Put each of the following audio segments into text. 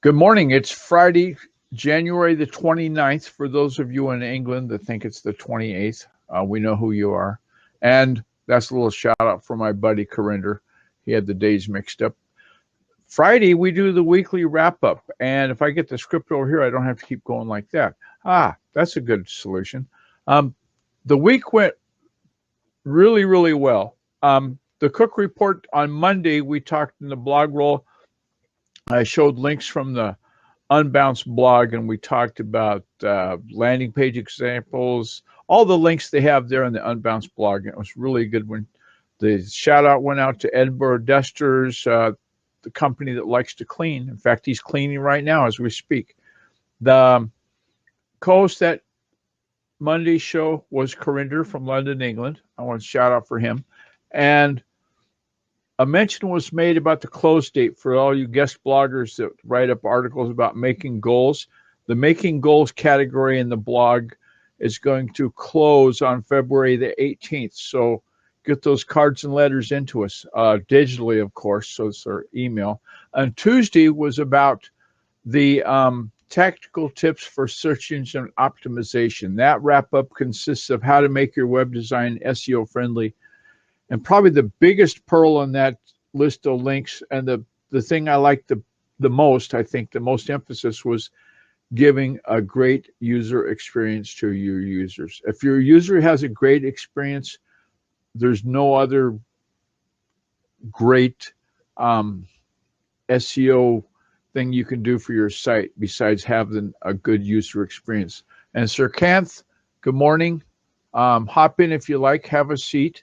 Good morning. It's Friday, January the 29th. For those of you in England that think it's the 28th, we know who you are. And that's a little shout out for my buddy Corrinder. He had the days mixed up. Friday, we do the weekly wrap up. And if I get the script over here, I don't have to keep going like that. That's a good solution. The week went really, really well. The Cook Report on Monday, we talked in the blog roll. I showed links from the Unbounced blog, and we talked about landing page examples, all the links they have there in the Unbounced blog. It was really a good one. The shout out went out to Edinburgh Dusters, the company that likes to clean. In fact, he's cleaning right now as we speak. The co-host that Monday show was Corrinder from London, England. I want to shout out for him. And a mention was made about the close date for all you guest bloggers that write up articles about making goals. The making goals category in the blog is going to close on February the 18th. So get those cards and letters into us digitally, of course. So it's our email. And Tuesday was about the tactical tips for search engine optimization. That wrap up consists of how to make your web design SEO friendly. And probably the biggest pearl on that list of links, and the thing I liked the most, I think the most emphasis was giving a great user experience to your users. If your user has a great experience, there's no other great SEO thing you can do for your site besides having a good user experience. And Sir Kanth, good morning. Hop in if you like, have a seat.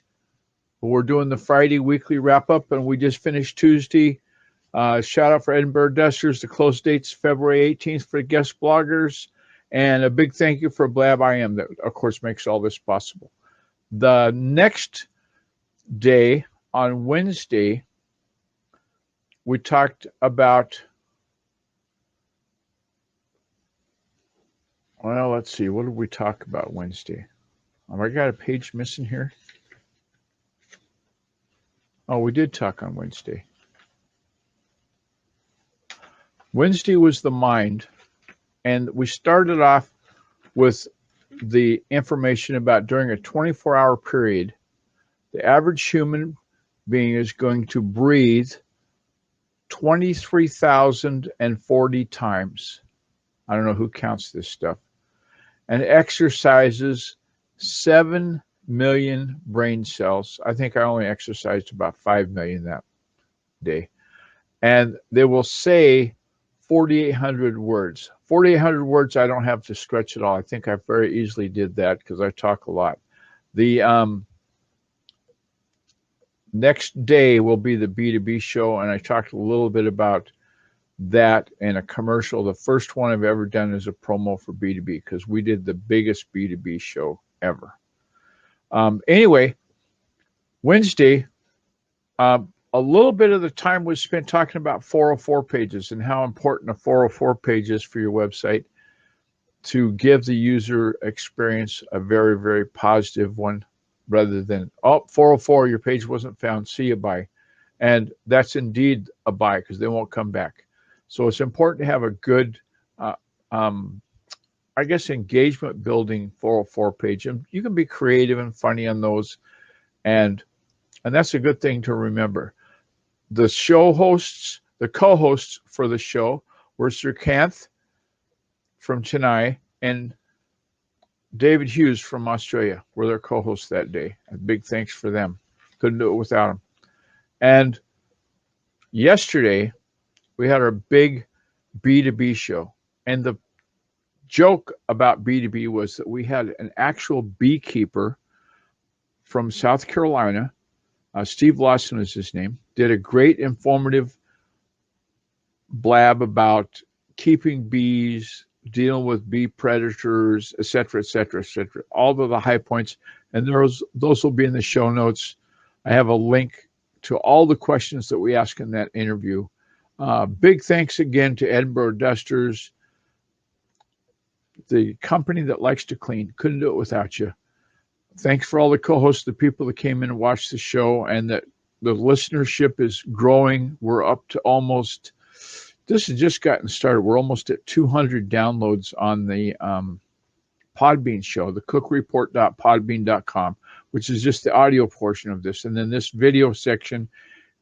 We're doing the Friday weekly wrap up, and we just finished Tuesday. Shout out for Edinburgh Dusters. The close date's February 18th for guest bloggers, and a big thank you for Blab IM that, of course, makes all this possible. The next day, on Wednesday, we talked about, well, let's see, what did we talk about Wednesday? Have I got a page missing here? Oh, we did talk on Wednesday. Wednesday was the mind, and we started off with the information about during a 24-hour period, the average human being is going to breathe 23,040 times. I don't know who counts this stuff. And exercises 7 million brain cells. I think I only exercised about 5 million that day. And they will say 4,800 words. 4,800 words I don't have to stretch at all. I think I very easily did that because I talk a lot. The next day will be the B2B show, and I talked a little bit about that in a commercial. The first one I've ever done is a promo for B2B because we did the biggest B2B show ever. Anyway, Wednesday, a little bit of the time was spent talking about 404 pages and how important a 404 page is for your website to give the user experience a very, very positive one rather than, 404, your page wasn't found, see you, bye. And that's indeed a bye because they won't come back. So it's important to have a good, I guess, engagement building 404 page. And you can be creative and funny on those. And that's a good thing to remember. The show hosts, the co-hosts for the show were Sir Kanth from Chennai and David Hughes from Australia were their co-hosts that day. A big thanks for them. Couldn't do it without them. And yesterday, we had our big B2B show. And the joke about B2B was that we had an actual beekeeper from South Carolina, Steve Lawson is his name, did a great informative blab about keeping bees, dealing with bee predators, et cetera, et cetera, et cetera. All of the high points, and those will be in the show notes. I have a link to all the questions that we asked in that interview. Big thanks again to Edinburgh Dusters, the company that likes to clean. Couldn't do it without you. Thanks for all the co-hosts, the people that came in and watched the show, and that the listenership is growing. We're up to almost This has just gotten started. We're almost at 200 downloads on the Podbean show, the cookreport.podbean.com, which is just the audio portion of this. And then this video section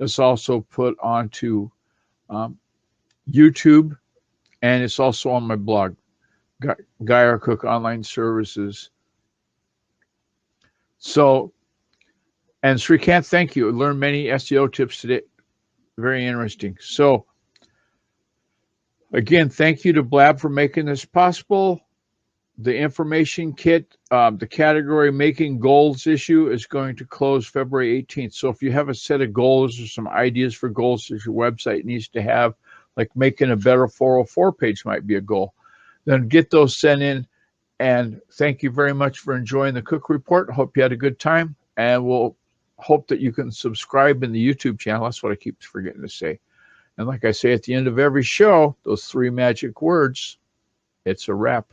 is also put onto YouTube, and it's also on my blog, Guy R. Cook Online Services. So, and Srikanth, thank you. I learned many SEO tips today. Very interesting. So, again, thank you to Blab for making this possible. The information kit, the category Making Goals issue is going to close February 18th. So if you have a set of goals or some ideas for goals that your website needs to have, like making a better 404 page might be a goal, then get those sent in. And thank you very much for enjoying the Cook Report. Hope you had a good time. And we'll hope that you can subscribe in the YouTube channel. That's what I keep forgetting to say. And like I say at the end of every show, those 3 magic words, it's a wrap.